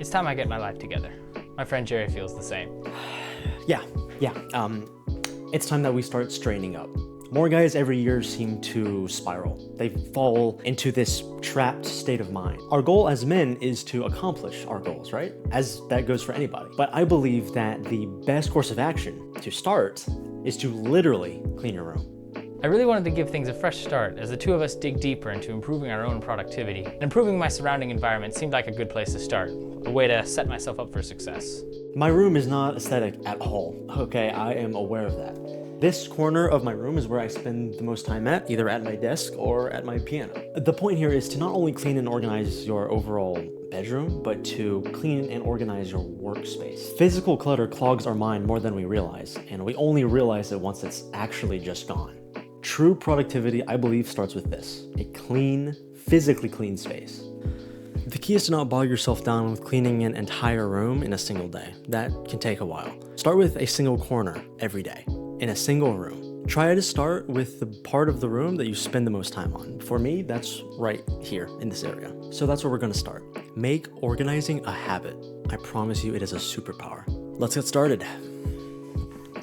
It's time I get my life together. My friend Jerry feels the same. Yeah. It's time that we start straightening up. More guys every year seem to spiral. They fall into this trapped state of mind. Our goal as men is to accomplish our goals, right? As that goes for anybody. But I believe that the best course of action to start is to literally clean your room. I really wanted to give things a fresh start as the two of us dig deeper into improving our own productivity. And improving my surrounding environment seemed like a good place to start, a way to set myself up for success. My room is not aesthetic at all, okay? I am aware of that. This corner of my room is where I spend the most time at, either at my desk or at my piano. The point here is to not only clean and organize your overall bedroom, but to clean and organize your workspace. Physical clutter clogs our mind more than we realize, and we only realize it once it's actually just gone. True productivity, I believe, starts with this: a clean, physically clean space. The key is to not bog yourself down with cleaning an entire room in a single day. That can take a while. Start with a single corner every day, in a single room. Try to start with the part of the room that you spend the most time on. For me, that's right here in this area. So that's where we're gonna start. Make organizing a habit. I promise you it is a superpower. Let's get started.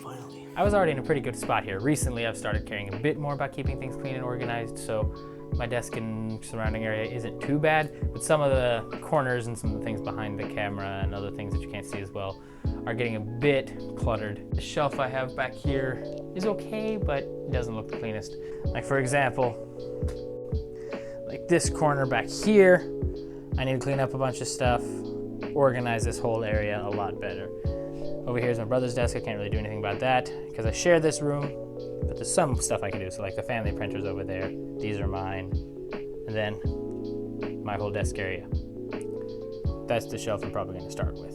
Finally. I was already in a pretty good spot here. Recently, I've started caring a bit more about keeping things clean and organized, so my desk and surrounding area isn't too bad, but some of the corners and some of the things behind the camera and other things that you can't see as well are getting a bit cluttered. The shelf I have back here is okay, but it doesn't look the cleanest. Like for example, like this corner back here, I need to clean up a bunch of stuff, organize this whole area a lot better. Over here is my brother's desk. I can't really do anything about that because I share this room, but there's some stuff I can do. So like the family printers over there, these are mine. And then my whole desk area. That's the shelf I'm probably gonna start with.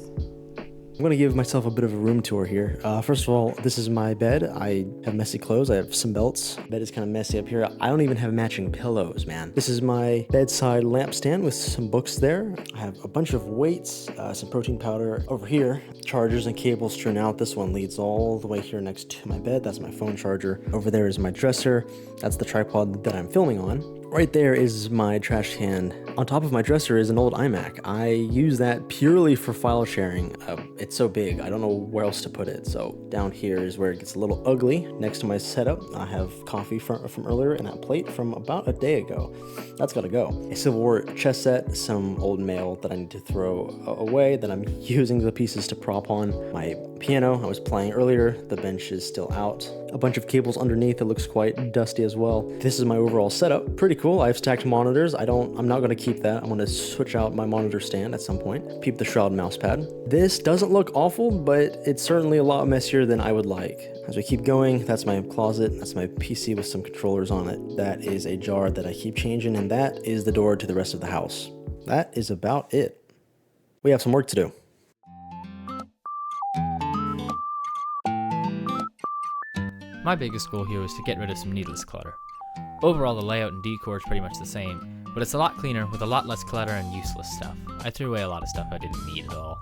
I'm gonna give myself a bit of a room tour here. First of all, this is my bed. I have messy clothes. I have some belts. Bed is kind of messy up here. I don't even have matching pillows, man. This is my bedside lampstand with some books there. I have a bunch of weights, some protein powder. Over here, chargers and cables strewn out. This one leads all the way here next to my bed. That's my phone charger. Over there is my dresser. That's the tripod that I'm filming on. Right there is my trash can. On top of my dresser is an old iMac. I use that purely for file sharing. It's so big, I don't know where else to put it. So down here is where it gets a little ugly. Next to my setup, I have coffee from earlier and a plate from about a day ago. That's gotta go. A Civil War chess set, some old mail that I need to throw away that I'm using the pieces to prop on. My piano I was playing earlier, the bench is still out. A bunch of cables underneath, it looks quite dusty as well. This is my overall setup. Pretty cool. I've stacked monitors. I'm not gonna keep that. I'm gonna switch out my monitor stand at some point. Peep the Shroud mouse pad. This doesn't look awful, but it's certainly a lot messier than I would like. As we keep going, that's my closet. That's my PC with some controllers on it. That is a jar that I keep changing, and that is the door to the rest of the house. That is about it. We have some work to do. My biggest goal here was to get rid of some needless clutter. Overall, the layout and decor is pretty much the same, but it's a lot cleaner with a lot less clutter and useless stuff. I threw away a lot of stuff I didn't need at all.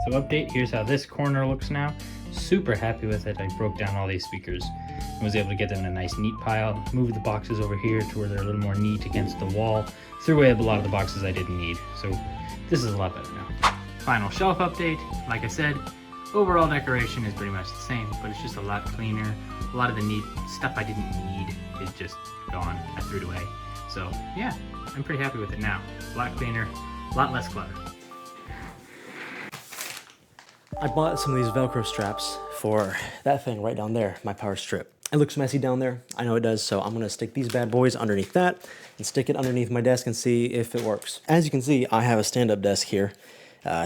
So update, here's how this corner looks now. Super happy with it. I broke down all these speakers and was able to get them in a nice neat pile. Moved the boxes over here to where they're a little more neat against the wall. Threw away a lot of the boxes I didn't need. So this is a lot better now. Final shelf update. Like I said, overall decoration is pretty much the same, but it's just a lot cleaner. A lot of the neat stuff I didn't need is just gone. I threw it away. So yeah, I'm pretty happy with it now. A lot cleaner, a lot less clutter. I bought some of these Velcro straps for that thing right down there, my power strip. It looks messy down there, I know it does, so I'm gonna stick these bad boys underneath that and stick it underneath my desk and see if it works. As you can see, I have a stand-up desk here.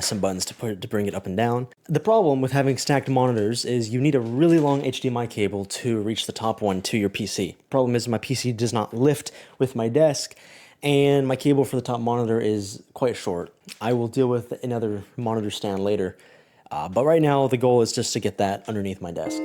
some buttons to bring it up and down. The problem with having stacked monitors is you need a really long HDMI cable to reach the top one to your PC. Problem is my PC does not lift with my desk, and my cable for the top monitor is quite short. I will deal with another monitor stand later, but right now the goal is just to get that underneath my desk.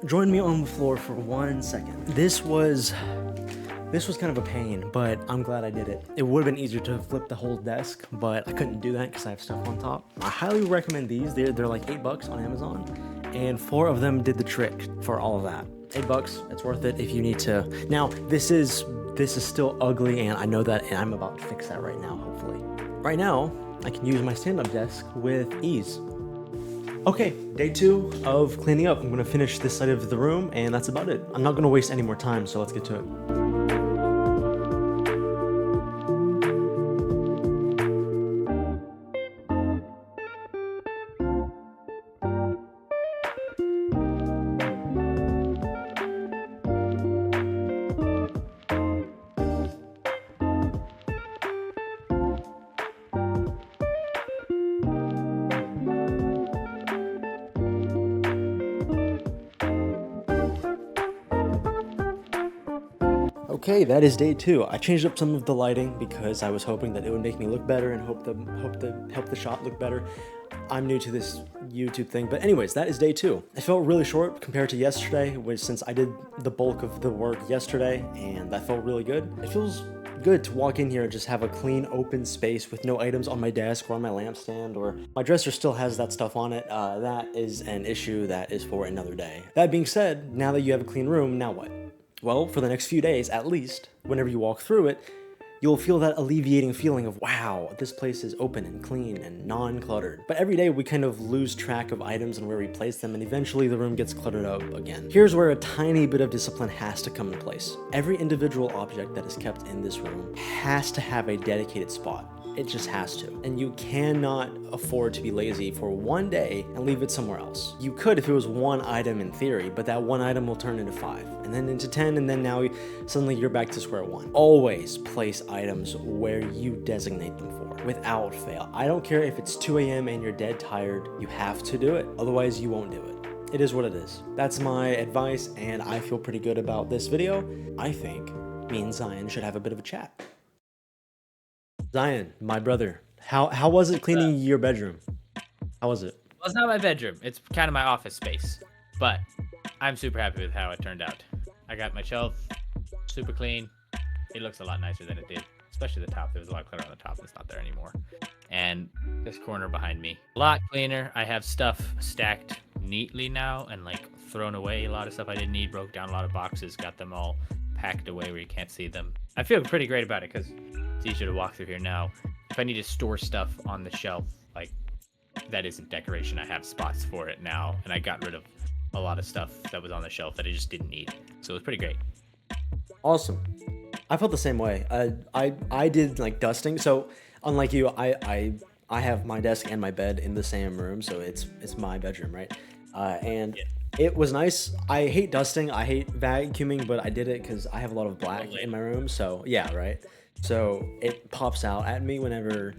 Join me on the floor for 1 second. This was kind of a pain, but I'm glad I did it. It would have been easier to flip the whole desk, but I couldn't do that because I have stuff on top. I highly recommend these. They're like $8 on Amazon, and 4 of them did the trick for all of that. $8, it's worth it if you need to. Now, this is still ugly, and I know that, and I'm about to fix that right now, hopefully. Right now, I can use my stand-up desk with ease. Okay, day 2 of cleaning up. I'm gonna finish this side of the room, and that's about it. I'm not gonna waste any more time, so let's get to it. Okay, that is day 2. I changed up some of the lighting because I was hoping that it would make me look better and help the shot look better. I'm new to this YouTube thing, but anyways, that is day 2. It felt really short compared to yesterday, since I did the bulk of the work yesterday, and that felt really good. It feels good to walk in here and just have a clean, open space with no items on my desk or on my lampstand, or my dresser still has that stuff on it. That is an issue that is for another day. That being said, now that you have a clean room, now what? Well, for the next few days, at least, whenever you walk through it, you'll feel that alleviating feeling of, wow, this place is open and clean and non-cluttered. But every day we kind of lose track of items and where we place them, and eventually the room gets cluttered up again. Here's where a tiny bit of discipline has to come into place. Every individual object that is kept in this room has to have a dedicated spot. It just has to. And you cannot afford to be lazy for one day and leave it somewhere else. You could if it was one item in theory, but that one item will turn into 5, and then into 10, and then now suddenly you're back to square one. Always place items where you designate them for, without fail. I don't care if it's 2 a.m. and you're dead tired, you have to do it. Otherwise, you won't do it. It is what it is. That's my advice, and I feel pretty good about this video. I think me and Zion should have a bit of a chat. Zion, my brother, how was it cleaning your bedroom? How was it? Well, it's not my bedroom. It's kind of my office space, but I'm super happy with how it turned out. I got my shelf super clean. It looks a lot nicer than it did, especially the top. There was a lot of clutter on the top. It's not there anymore. And this corner behind me, a lot cleaner. I have stuff stacked neatly now and like thrown away. A lot of stuff I didn't need, broke down a lot of boxes, got them all packed away where you can't see them. I feel pretty great about it because it's easier to walk through here now. If I need to store stuff on the shelf, like that isn't decoration. I have spots for it now, and I got rid of a lot of stuff that was on the shelf that I just didn't need. So it was pretty great. Awesome. I felt the same way. I did like dusting. So unlike you, I have my desk and my bed in the same room, so it's my bedroom, right? And it was nice. I hate dusting. I hate vacuuming, but I did it because I have a lot of black in my room. So yeah, right. So it pops out at me whenever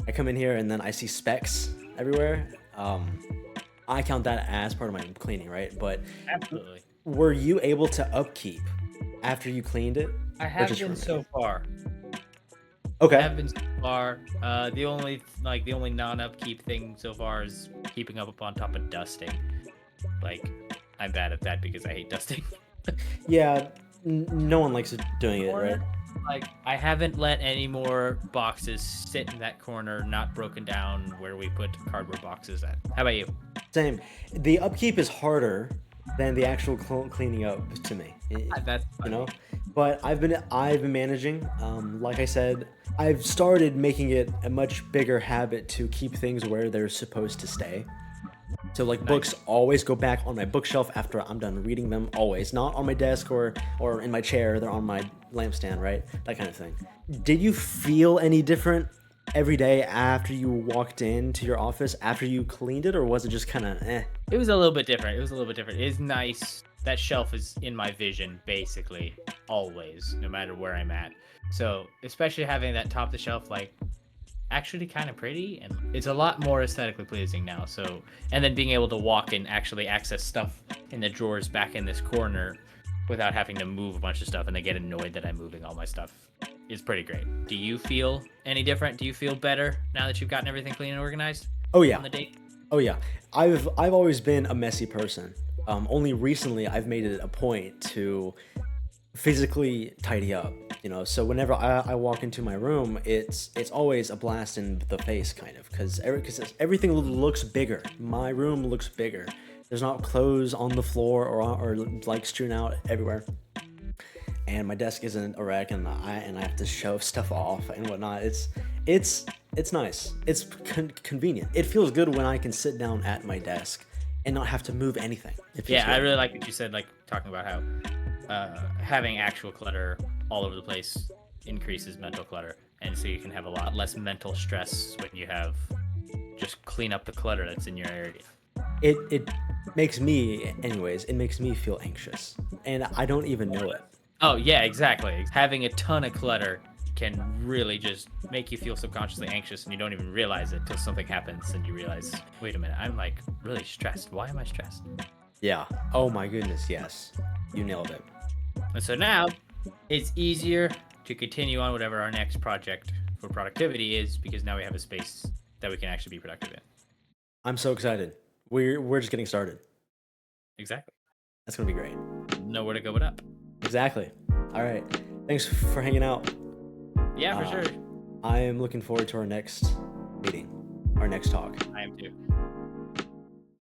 I come in here, and then I see specks everywhere. I count that as part of my cleaning, right? But absolutely. Were you able to upkeep after you cleaned it? I have been so far. Okay. I have been so far. The only non-upkeep thing so far is keeping up on top of dusting. Like, I'm bad at that because I hate dusting. Yeah, no one likes doing it, right? Like, I haven't let any more boxes sit in that corner, not broken down where we put cardboard boxes at. How about you? Same. The upkeep is harder than the actual cleaning up to me. That's funny. You know, but I've been managing. Like I said, I've started making it a much bigger habit to keep things where they're supposed to stay. So like books always go back on my bookshelf after I'm done reading them, always. Not on my desk or in my chair, they're on my lampstand, right? That kind of thing. Did you feel any different every day after you walked into your office, after you cleaned it, or was it just kind of eh? It was a little bit different. It's nice. That shelf is in my vision, basically, always, no matter where I'm at. So, especially having that top of the shelf, like, actually kind of pretty, and it's a lot more aesthetically pleasing now. So, and then being able to walk and actually access stuff in the drawers back in this corner without having to move a bunch of stuff and they get annoyed that I'm moving all my stuff is pretty great. Do you feel any different? Do you feel better now that you've gotten everything clean and organized? Oh yeah. On the date? Oh yeah. I've always been a messy person. Only recently I've made it a point to physically tidy up, you know. So whenever I walk into my room, it's always a blast in the face, kind of, because everything looks bigger. My room looks bigger. There's not clothes on the floor or like strewn out everywhere, and my desk isn't a wreck, and I have to shove stuff off and whatnot. It's nice. It's convenient. It feels good when I can sit down at my desk and not have to move anything. Yeah, I really like what you said, like talking about how having actual clutter all over the place increases mental clutter, and so you can have a lot less mental stress when you have just clean up the clutter that's in your area. It makes me, anyways, it makes me feel anxious, and I don't even know it. Oh yeah, exactly. Having a ton of clutter can really just make you feel subconsciously anxious, and you don't even realize it till something happens and you realize, wait a minute, I'm like really stressed. Why am I stressed? Yeah. Oh my goodness, yes. You nailed it. And so now it's easier to continue on whatever our next project for productivity is, because now we have a space that we can actually be productive in. I'm so excited. We're just getting started. Exactly. That's gonna be great. Nowhere to go but up. Exactly. All right. Thanks for hanging out. Yeah, for sure. I am looking forward to our next meeting, our next talk. I am too.